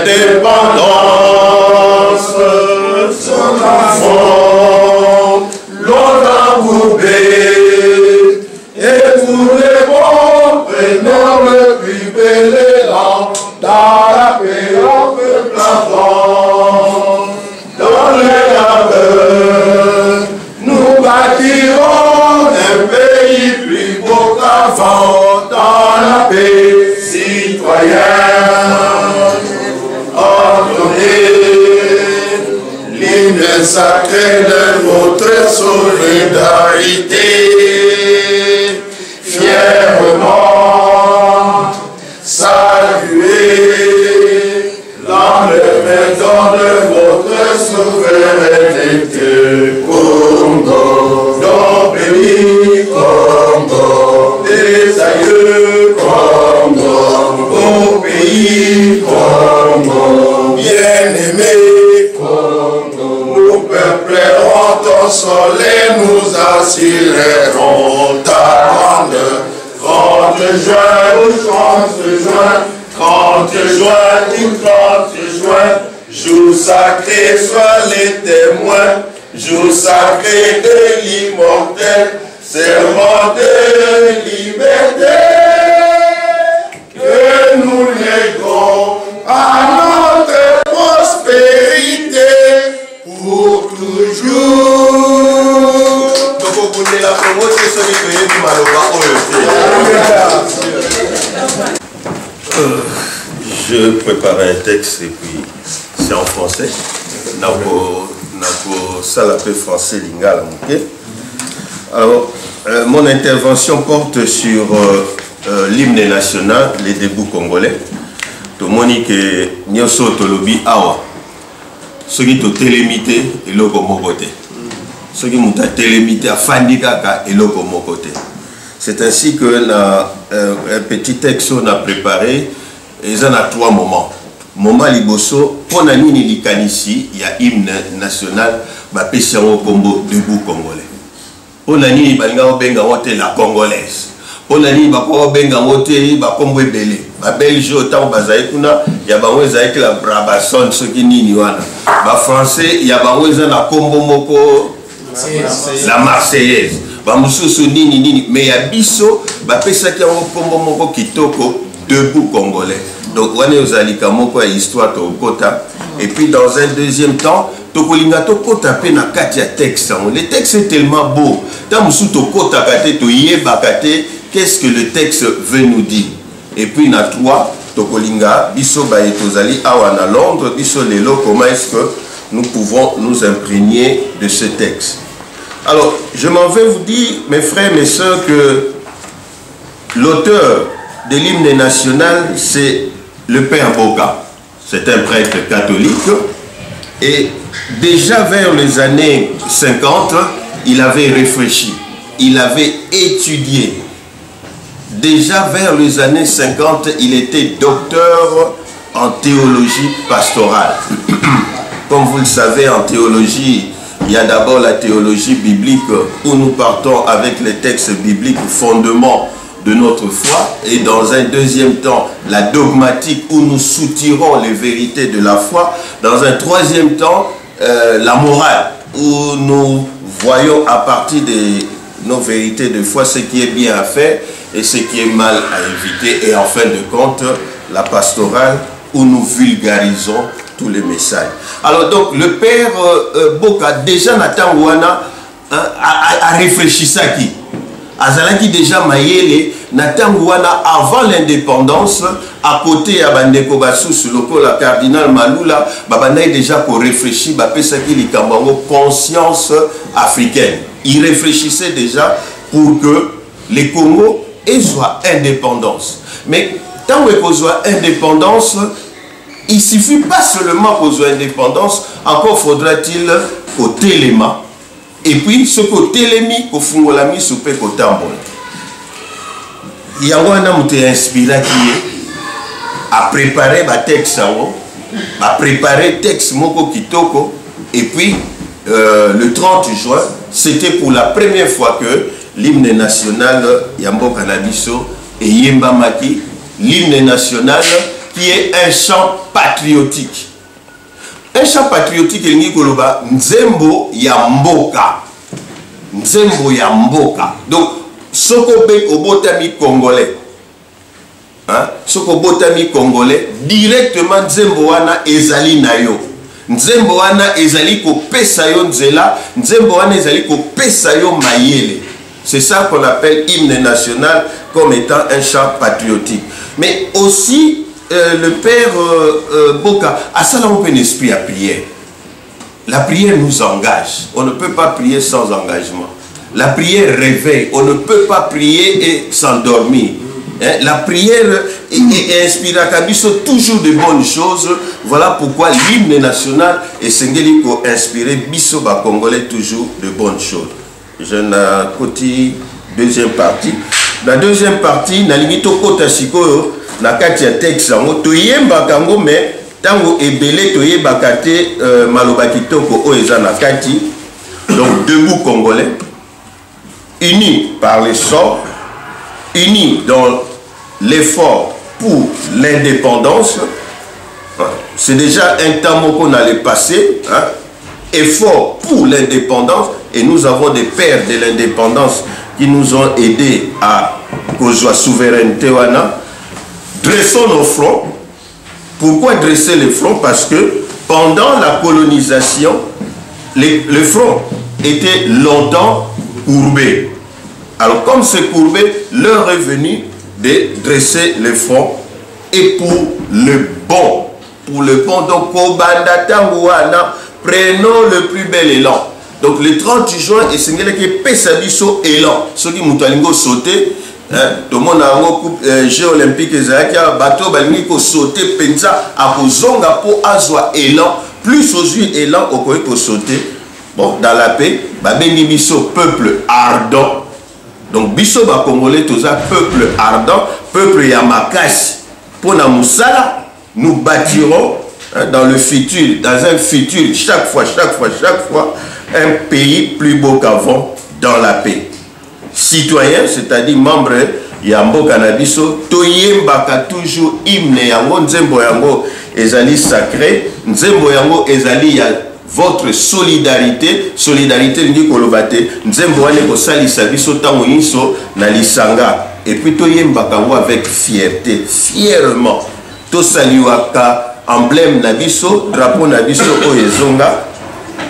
l'indépendance, son enfant, l'on a coupé. Et pour les bons, prenons le plus bel élan, dans la paix, on peut plafond, dans les labeurs, nous bâtirons un pays plus beau qu'avant, dans la paix, citoyens, ordonnez l'hymne sacré de votre solidarité. Fièrement saluer l'endemain de votre souveraineté. Congo, nos pays, Congo, des aïeux, Congo, au pays, Congo, bien-aimé, Congo, nous peuplerons ton soleil, nous assurerons ta grande joie, quand te joins, jour sacré, sois les témoins, jour sacré de l'immortel, serment de liberté, que nous léguons à notre prospérité pour toujours. Je prépare un texte et puis c'est en français. Nako salapé français lingala muke. Alors, mon intervention porte sur l'hymne national, les débuts congolais. To monique nyoso tolobi awa. Soki to télémité et loko mokote. Soki muta télémité a fandika et loko mokote. C'est ainsi que un petit texte on a préparé. Et ça a 3 moments. Moment liboso, pour nani likanisi, il y a hymne national, ma pétion combo debout congolais. Pour nani balinga benga wote la congolaise. Pour nani bako benga wote ba combo belé. Ba belge autant bazaï kuna, ya ba weza avec la brabasson ce qui nini wana. Ba français, ya ba weza na combo moko la marseillaise. Ba mususu nini mais ya biso ba pesa ki en combo moko kitoko debout congolais. Donc, on est aux alikamoko à histoire de Kota. Et puis, dans un deuxième temps, Tokolingato Kota pe na katia texte. Le texte est tellement beau. Tant que Kota kate, to yebakate, qu'est-ce que le texte veut nous dire? Et puis, na 3, Tokolinga, biso baetozali awana Londres, biso lelo, comment est-ce que nous pouvons nous imprégner de ce texte? Alors, je m'en vais vous dire, mes frères, mes sœurs, que l'auteur de l'hymne national, c'est le Père Boka. C'est un prêtre catholique. Et déjà vers les années 50, il avait réfléchi. Il avait étudié. Déjà vers les années 50, il était docteur en théologie pastorale. Comme vous le savez, en théologie, il y a d'abord la théologie biblique où nous partons avec les textes bibliques, fondement de notre foi, et dans un deuxième temps la dogmatique où nous soutirons les vérités de la foi, dans un troisième temps la morale où nous voyons à partir de nos vérités de foi ce qui est bien à faire et ce qui est mal à éviter, et en fin de compte la pastorale où nous vulgarisons tous les messages. Alors donc le Père Boka déjà Nathan Wana a réfléchi ça qui Azalaki déjà Mayele Natangouana avant l'indépendance, à côté à Bandeko Bassous, le cardinal Malula, Babanaï déjà pour réfléchir, Bapesaki Likambango, conscience africaine. Il réfléchissait déjà pour que les Congo aient soit indépendance. Mais tant qu'on soit indépendance, il ne suffit pas seulement qu'on soit indépendance, encore faudra-t-il qu'au téléma. Et puis, ce côté télémi, qu'au fungolami, soupe qu'au tambon. Il y a un inspiré à préparer le texte, à préparer le texte Moko Kitoko. Et puis, le 30 juin, c'était pour la première fois que l'hymne national Yambo Kanabiso et Yemba Maki, l'hymne national qui est un chant patriotique. Un chant patriotique, il dit Nzembo ya mboka. Nzembo ya mboka. Donc, Sokobe Obotami congolais. Hein? Sokobotami congolais, directement Nzembo wana ezali na yo. Nzembo wana ezali ko pesa yo nzela, Nzembo wana ezali ko pesa yo mayele. C'est ça qu'on appelle hymne national comme étant un chant patriotique. Mais aussi, le père Boka a ça un peu l'esprit à prière. La prière nous engage. On ne peut pas prier sans engagement. La prière réveille. On ne peut pas prier et s'endormir. Hein? La prière inspire à Kabiso toujours de bonnes choses. Voilà pourquoi l'hymne national est Sengeliko inspiré Biso ba Congolais toujours de bonnes choses. Je n'ai côté deuxième partie. La deuxième partie, na limito kota sikoyo na kati ya texte yango toyemba kango mais tango ebele toyeba kate maloba kitoko o eza na kati. Donc debout congolais unis par les sorts, unis dans l'effort pour l'indépendance. C'est déjà un temps qu'on allait passer, hein? Effort pour l'indépendance, et nous avons des pères de l'indépendance qui nous ont aidés à causer la souveraineté. Dressons nos fronts. Pourquoi dresser les fronts? Parce que pendant la colonisation, le front était longtemps courbé. Alors comme c'est courbé, l'heure est venue de dresser les fronts et pour le bon. Pour le bon, donc prenons le plus bel élan. Donc le 30 juin, et c'est que Pesabiso élan. Ceux qui m'ont sauté, tout le monde a un jeu olympique, bateau, balingo sauter, pensa, à Kozonga pour azwa élan. Plus aujourd'hui élan, au coin pour sauter. Bon, dans la paix, Babeni Biso, peuple ardent. Donc Biso ba Congolais, tout ça, peuple ardent, peuple Yamakasi. Pour na Moussala, nous bâtirons dans le futur, dans un futur, chaque fois, un pays plus beau qu'avant dans la paix. Citoyens, c'est-à-dire membres Yambo Canabiso, Toyembaka toujours hymne Yango, Nzembo Yango ezali sacré, Nzembo Yango ezali ya votre solidarité, solidarité ndi kolobate, Nzembo wane ko sali sabiso tango inso na lisanga, et puis Toyembaka Yango avec fierté, fièrement, to saliwaka emblème nabiso, drapeau nabiso oyezonga.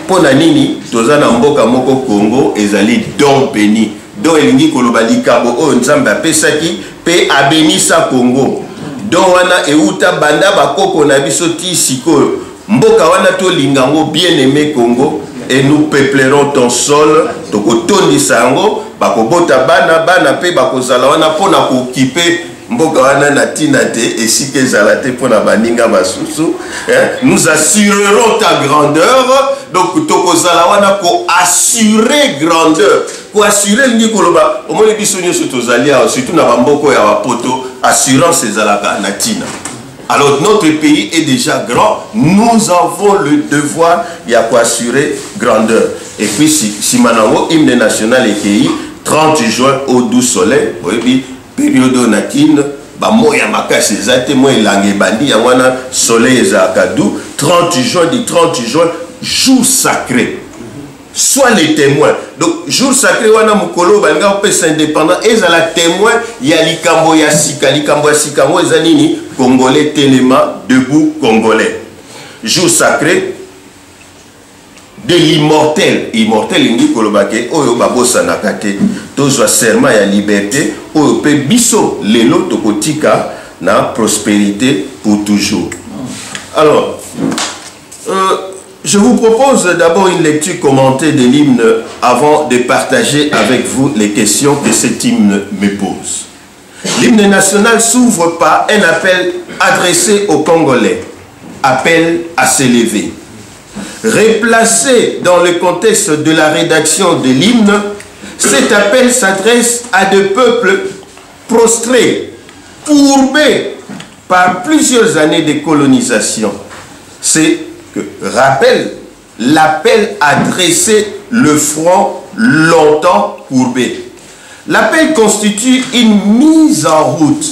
Pona nini tozana mboka moko Congo ezali don béni. Don elingi koloba likabo o nzambe apesaki pe abenisa Congo. Don wana euta banda bakoko na biso ti sikoyo. Mboka wana to lingango bien aimé Congo et nous peuplerons ton sol tokotondisa yango bakobota bana pe bakozala wana pona kokipe mboka wana na tina te esika ezala te pona baninga basusu. Nous assurerons ta grandeur. Donc tokozala wana ko assurer grandeur, ko assurer lingi koloba omoni biso nyoso tozali surtout na bamboko ya bapoto assurance ezalaka na tina. Alors notre pays est déjà grand, nous avons le devoir ya ko assurer grandeur. Et puis si manango hymne national ekei 30 juin au doux soleil, oyebi période nakine ba moya makasi ezate mo elange bandi ya wana soleil ezaka dou 30 juin du 30 juin jour sacré. Soit les témoins. Donc, jour sacré, wana mukolo, banga pesa indépendant, ezala témoin, ya likambo ya sika, likambo ya sika, mo ezanini, Congolais téléma, debout, Congolais. Jour sacré de l'immortel. Immortel, ingi kolobake, oyo babosa nakate, tozwa serment ya liberté, oyo pe biso, lelo tokotika, na prospérité pour toujours. Alors, je vous propose d'abord une lecture commentée de l'hymne avant de partager avec vous les questions que cet hymne me pose. L'hymne national s'ouvre par un appel adressé aux Congolais, appel à s'élever. Replacé dans le contexte de la rédaction de l'hymne, cet appel s'adresse à des peuples prostrés, courbés par plusieurs années de colonisation. C'est rappelle l'appel à dresser le front longtemps courbé. L'appel constitue une mise en route,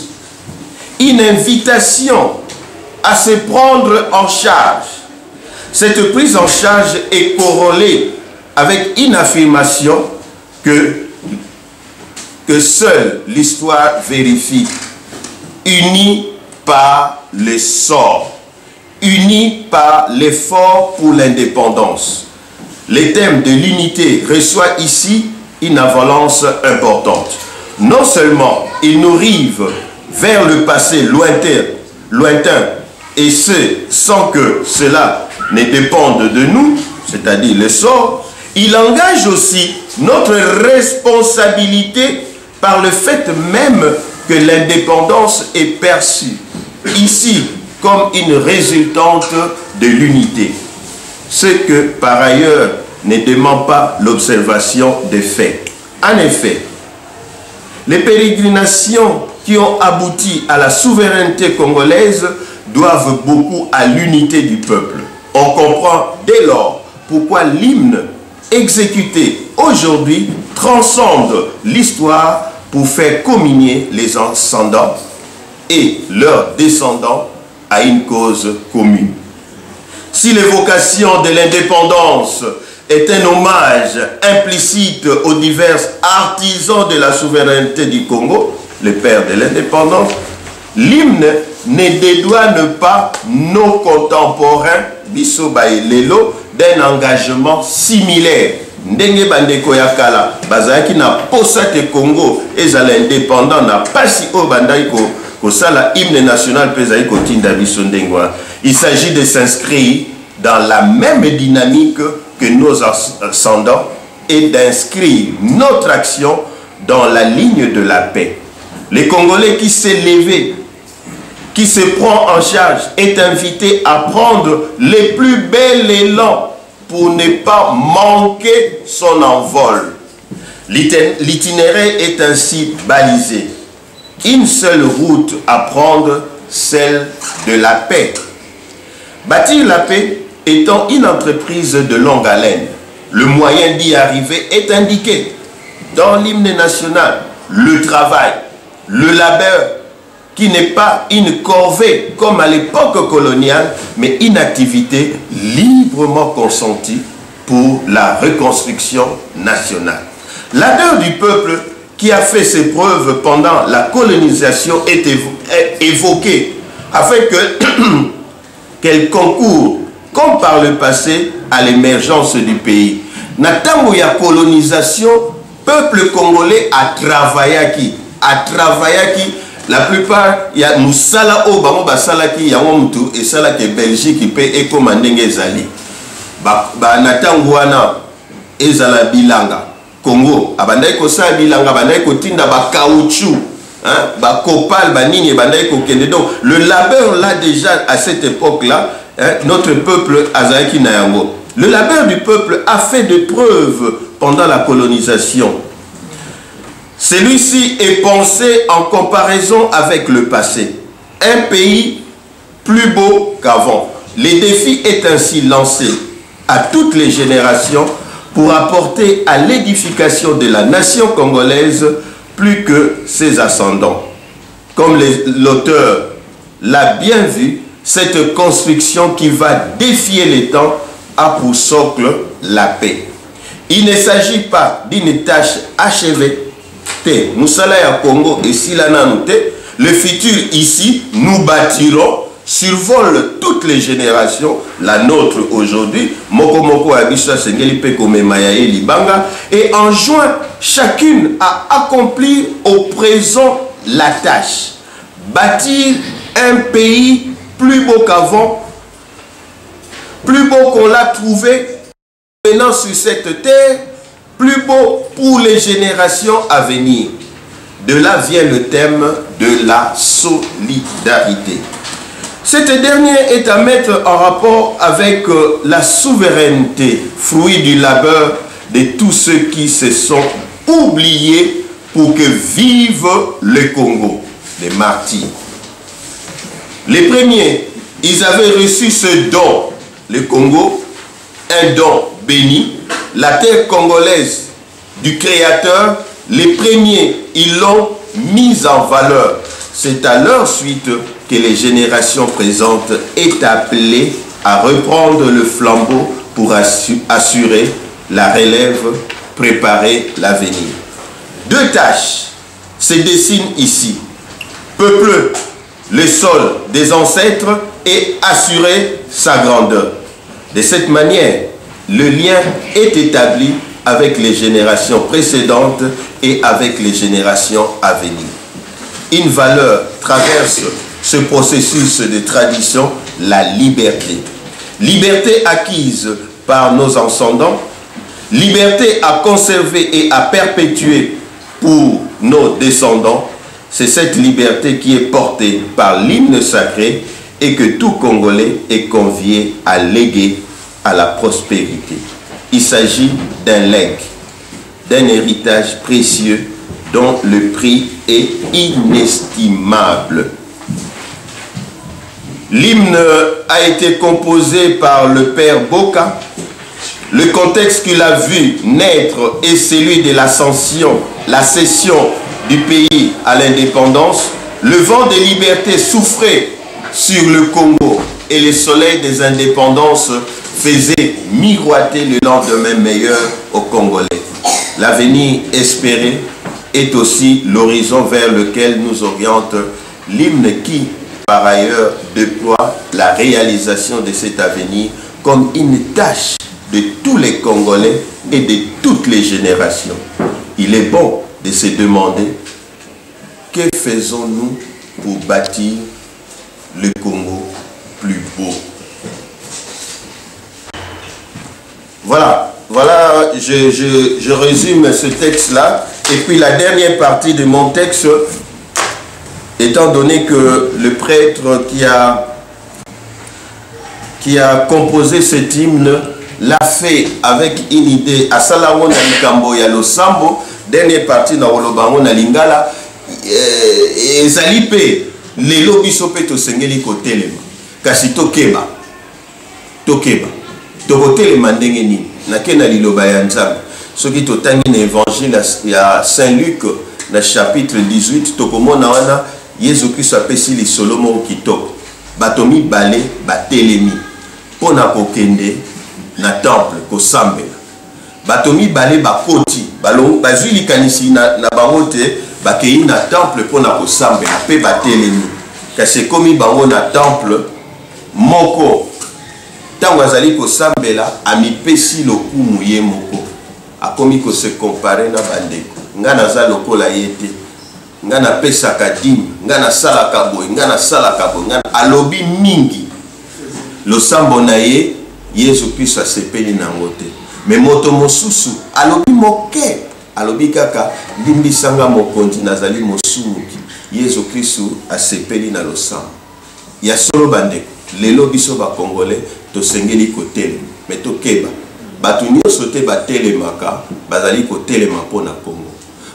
une invitation à se prendre en charge. Cette prise en charge est corrélée avec une affirmation que seule l'histoire vérifie, unie par le sort, unie par l'effort pour l'indépendance. Le thème de l'unité reçoit ici une avalanche importante. Non seulement il nous rive vers le passé lointain, et ce, sans que cela ne dépende de nous, c'est-à-dire le sort, il engage aussi notre responsabilité par le fait même que l'indépendance est perçue ici comme une résultante de l'unité. Ce que par ailleurs ne demande pas l'observation des faits. En effet, les pérégrinations qui ont abouti à la souveraineté congolaise doivent beaucoup à l'unité du peuple. On comprend dès lors pourquoi l'hymne exécuté aujourd'hui transcende l'histoire pour faire communier les ascendants et leurs descendants à une cause commune. Si l'évocation de l'indépendance est un hommage implicite aux divers artisans de la souveraineté du Congo, les pères de l'indépendance, l'hymne ne dédouane pas nos contemporains, Biso Baelelo, d'un engagement similaire. Ndenge bandeko ya kala, bazaki na posa te Congo, ezala indépendant na pasi o bandai ko sala hymne national pezai ko tinda biso ndengwa. Il s'agit de s'inscrire dans la même dynamique que nos ascendants et d'inscrire notre action dans la ligne de la paix. Les Congolais qui s'est levé, qui se prend en charge, est invité à prendre les plus bels élans pour ne pas manquer son envol. L'itinéraire est ainsi balisé. Une seule route à prendre, celle de la paix. Bâtir la paix étant une entreprise de longue haleine, le moyen d'y arriver est indiqué dans l'hymne national. Le travail, le labeur, qui n'est pas une corvée comme à l'époque coloniale, mais une activité librement consentie pour la reconstruction nationale. L'ardeur du peuple qui a fait ses preuves pendant la colonisation est évoquée afin qu'elle concourt, comme par le passé, à l'émergence du pays. Natango ya colonisation, peuple congolais a travaillé la plupart, il y a Moussala au Bango Basalaki, Yamoutu et Salaki Belgique qui paye Eko Mandenge Zali. Natangouana, Ezala Bilanga, Congo, Abandai Kosa Bilanga, Bandai Kotinda, Caoutchouc, Copal, Banini, Bandai Kokende. Donc, le labeur là déjà à cette époque-là, notre peuple Azaïki Nayango. Le labeur du peuple a fait de preuves pendant la colonisation. Celui-ci est pensé en comparaison avec le passé. Un pays plus beau qu'avant. Le défi est ainsi lancé à toutes les générations pour apporter à l'édification de la nation congolaise plus que ses ascendants. Comme l'auteur l'a bien vu, cette construction qui va défier les temps a pour socle la paix. Il ne s'agit pas d'une tâche achevée. Moussala ya Congo et Silananoute, le futur ici, nous bâtirons, survole toutes les générations, la nôtre aujourd'hui, Moko Moko Abisha Sengeli Peko Memayae Libanga, et enjoint chacune à accomplir au présent la tâche. Bâtir un pays plus beau qu'avant, plus beau qu'on l'a trouvé, venant sur cette terre, plus beau pour les générations à venir. De là vient le thème de la solidarité. Cette dernière est à mettre en rapport avec la souveraineté, fruit du labeur de tous ceux qui se sont oubliés pour que vive le Congo, les martyrs. Les premiers, ils avaient reçu ce don, le Congo, un don béni, la terre congolaise du Créateur. Les premiers, ils l'ont mise en valeur. c'est à leur suite que les générations présentes est appelées à reprendre le flambeau pour assurer la relève, préparer l'avenir. Deux tâches se dessinent ici. Peupler le sol des ancêtres et assurer sa grandeur. De cette manière, le lien est établi avec les générations précédentes et avec les générations à venir. Une valeur traverse ce processus de tradition, la liberté. Liberté acquise par nos ascendants, liberté à conserver et à perpétuer pour nos descendants. C'est cette liberté qui est portée par l'hymne sacré et que tout Congolais est convié à léguer à la prospérité. Il s'agit d'un legs, d'un héritage précieux dont le prix est inestimable. L'hymne a été composé par le père Boka. Le contexte qu'il a vu naître est celui de l'ascension, la cession du pays à l'indépendance. Le vent de liberté souffrait sur le Congo et le soleil des indépendances faisait miroiter le lendemain meilleur aux Congolais. L'avenir espéré est aussi l'horizon vers lequel nous oriente l'hymne qui, par ailleurs, déploie la réalisation de cet avenir comme une tâche de tous les Congolais et de toutes les générations. Il est bon de se demander que faisons-nous pour bâtir le Congo plus beau. Voilà, je résume ce texte-là. Et puis la dernière partie de mon texte, étant donné que le prêtre qui a composé cet hymne l'a fait avec une idée à Salawo na Likambo ya Losambo, dernière partie na Wolobango na Lingala, ezalipe lelo biso pe tosengeli kotelema kasi tokeba tokotelema ndenge nini nake na liloba ya Nzambe soki totangi na évangile ya Saint Luc na chapitre 18 tokomona wana Yesu Kristo apesi lisolo moko kitoko bato mibale batelemi mpona kokende na temple kosambela bato mibale bakoti bazwi likanisi na bango te bakei na temple mpona kosambela mpe batelemi kasi ekomi bango na temple moko ntango azali kosambela amipesi lokumu ye moko akomi kose compare na bandeko nga naza lokola ye te nga napesaka dimi nga nasalaka boye nga nasalaka boye nga alobi mingi losambo na ye Yesu Kristo asepeli nango te me moto mosusu alobi moke alobi kaka limbisanga mokonzi nazali mosumuki Yesu Kristo asepeli na losambo ya solo bandeko lelo biso ba Congolais tosengeli kotelema me tokeba bato nyonso te batelemaka bazali kotelema mpona Congo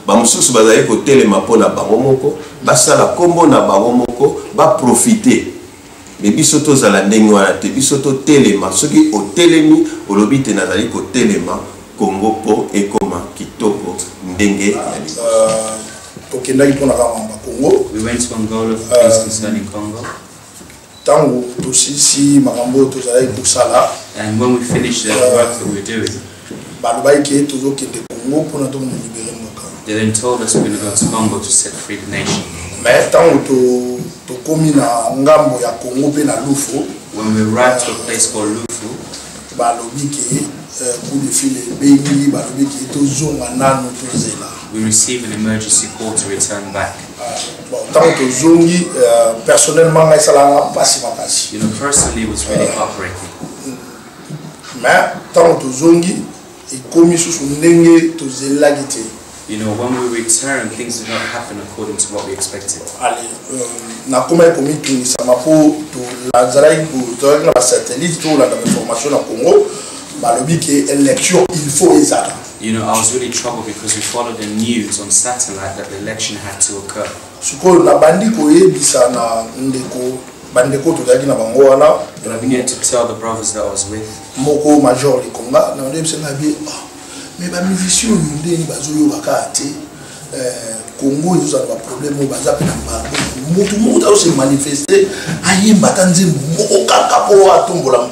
bamosusu bazali kotelema mpona bango moko basala kombo na bango moko baprofite me biso tozala ndenge wana te biso totelema soki otelemi olobi te nazali kotelema Congo po ekoma kitoko ndenge ya tokendaki mpona kamamba Congo. We went to Angola for peace concerning Congo. Tango tosisi makambo tozali kosala. And when we finished the work that we were doing, balobaki tozokende Congo mpona tokolibere mboka. They then told us we're going to go to Congo to set free the nation. Mais tango tokomi na ngambo ya Congo pe na Lufu. When we arrived to a place called Lufu, balobiki coup de fil bengi balobiki tozonga nanu tozela. we received an emergency call to return back. Bon, tango tozongi personnellement ngai salanga pasi makasi. You know, personally it was really heartbreaking. Mais tango tozongi ekomi susu ndenge tozelaki te. You know, when we returned, things did not happen according to what we expected. Allez, na koma ekomi tunisama po to lazalaki to na satellite to la information na Congo balobi ke élection il faut ezala. You know, I was really troubled because we followed the news on satellite that the election had to occur. Suko na bandi ko yebisa na ndeko bandeko to daki na bango wana. And I began to tell the brothers that I was with. Moko major likonga na ndebisa na bi mais ba musicien ndeni bazoyo bakati Congo ils ont un problème baza pe na mutu se manifester ayimba tanzimbo mokaka po atombola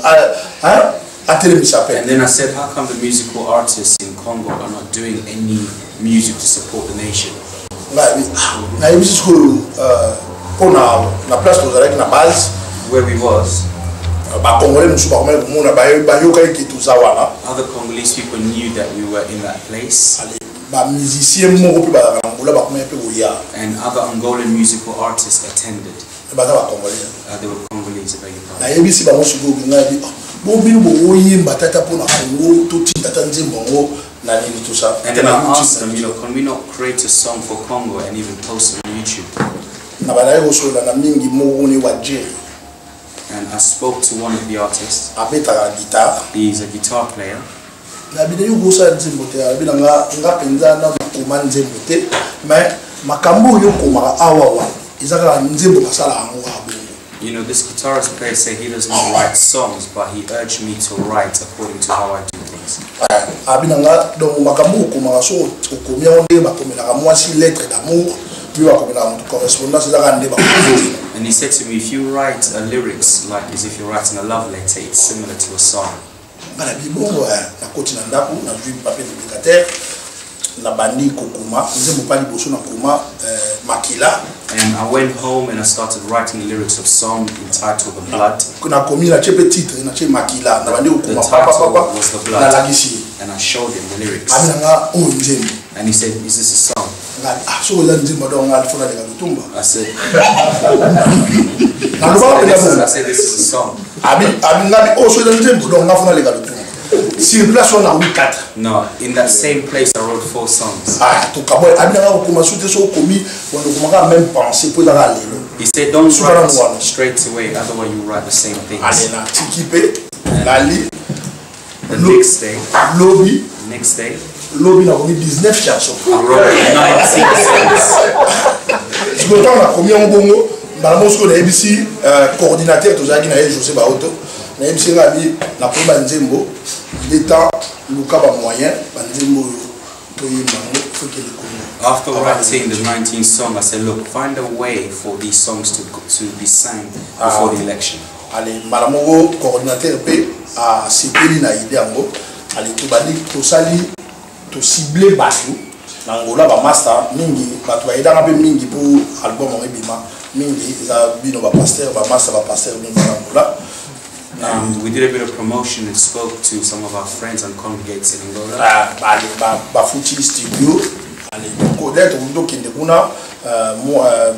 and then I said, how come the musical artists in Congo are not doing any music to support the nation? Na musical na place na base where we was. Other Congolese people knew that we were in that place. And other Angolan musical artists attended. They were Congolese, I beg and then I asked them, can we not create a song for Congo and even post it on YouTube? And I spoke to one of the artists. He's a guitar player. This guitarist player said he doesn't write songs, but he urged me to write according to how I do things. And he said to me, if you write lyrics like as if you're writing a love letter, it's similar to a song. And I went home and I started writing the lyrics of a song entitled The Blood. The title was The Blood. And I showed him the lyrics. And he said, is this a song? I said, this is a song. No, in that same place I wrote 4 songs. He said, don't write straight away, otherwise you write the same things. The next day, I wrote 19 After writing the 19th song, I said, look, find a way for these songs to be sang before the election. To cibler batu nangola ba master mingi batu aidanga pe mingi pour album en bima mingi za bino ba pasteur mingi nangola. And we did a bit of promotion and spoke to some of our friends and congregates in Angola. Ba Fuchi studio ali ko d'être ndo kinde kuna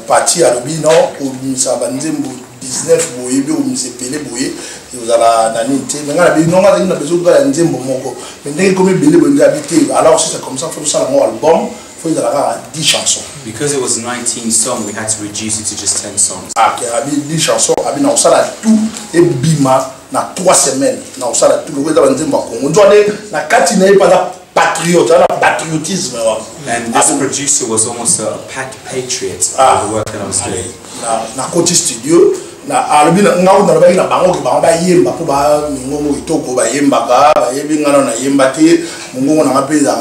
parti albino ou misa banzembo 19 boye be ou misepele boye vous allez nani te ngala bi non ngala ina besoin de nzembo moko mais ndenge comme bele bonde habiter alors si c'est comme ça faut ça un album faut il avoir 10 chansons because it was 19 songs we had to reduce it to just 10 songs. Okay, abi 10 chansons abi na osala tout et bima na 3 semaines na osala tout le temps nzembo ko ndone na kati na pas patriote na patriotisme. And this producer was almost a patriot of the work that I was doing. Na Koti studio na albina ngau na ba ina bango ke ba yemba ko ba ngomo itoko ba yemba ka yebi ngano na yemba te mungu na mapeza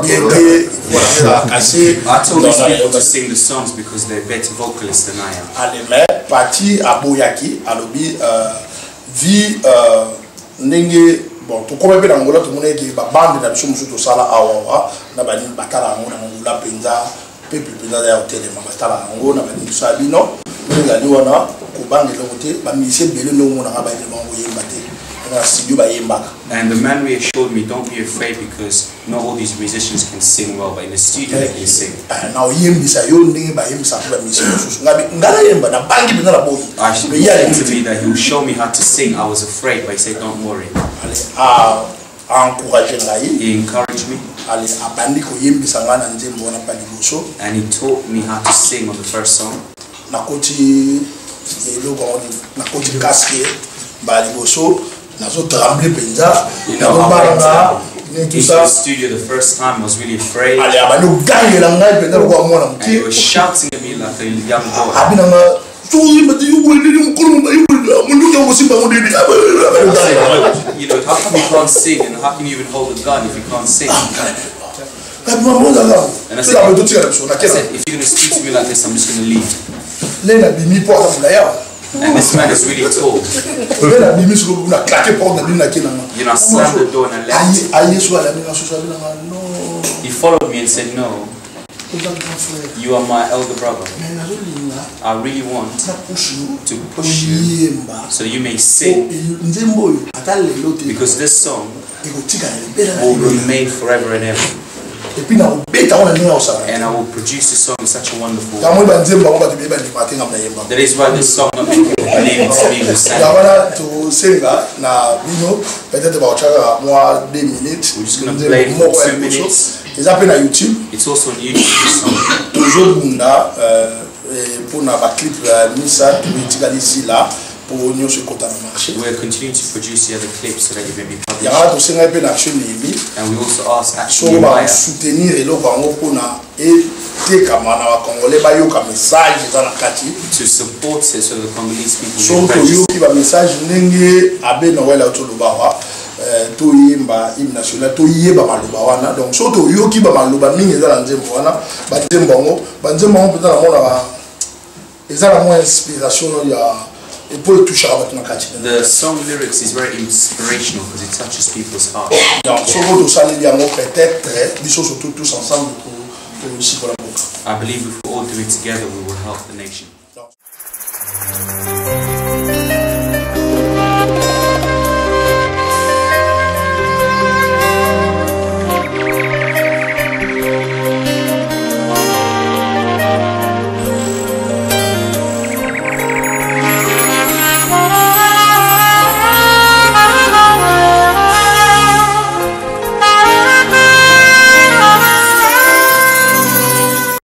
bieke voilà caché. I told these people to sing the songs because they're better vocalists than I am. Aleme parti aboyaki alobi vi ndenge bon to comme pe na ngola to mona ke ba bande na biso musu to sala awa na ba ni batala ngona ngula penza pepe penza ya hotel ma batala ngona ba ni sabino ngani wana and the man reassured me, don't be afraid because not all these musicians can sing well, but in the studio they can sing. He said to me that he will show me how to sing. I was afraid, but he said, don't worry. He encouraged me. And he taught me how to sing on the first song. Nazo tremble penza in the studio the first time I was really afraid. And he was shouting at me like a young boy. How come you can't sing and how can you even hold a gun if you can't sing? And I said, if you're going to speak to me like this, I'm just going to leave. Lena bimi pour la flyer. And this man is really tall. Lena bimi sur une claqué pour la lune qui n'a. You know, I slammed the door and I left. Aïe soit la mina sur la non. He followed me and said, no, you are my elder brother. I really want to push you so you may sing, because this song will remain forever and ever. And I will produce this song in such a wonderful way. That is why this song not many people believe it's being sang. We're just going to play it for 2 minutes. It's also on YouTube. Toujours bunda pour na ba clip misa tuitika d'ici là pour nous se compter na marché. We are continuing to produce the other clips so that it may be published. Yara to senga pe na action libi. And we also ask so ba soutenir elo bango pona et te kamana wa congolais ba yo ka message za na kati to support it so the Congolese people so to yo ki ba message ndenge abe na wela to lubawa to yimba hymne national to yeba maloba wana donc so to yo ki ba maloba mingi za na nzembo wana ba nzembo bango peut na mona ba ezala mo inspiration ya et pour toucher à votre nakati. The song lyrics is very inspirational because it touches people's heart. Donc so vous ça les diamo peut-être biso surtout tous ensemble pour ici pour la boca. I believe if we all do it together we will help the nation.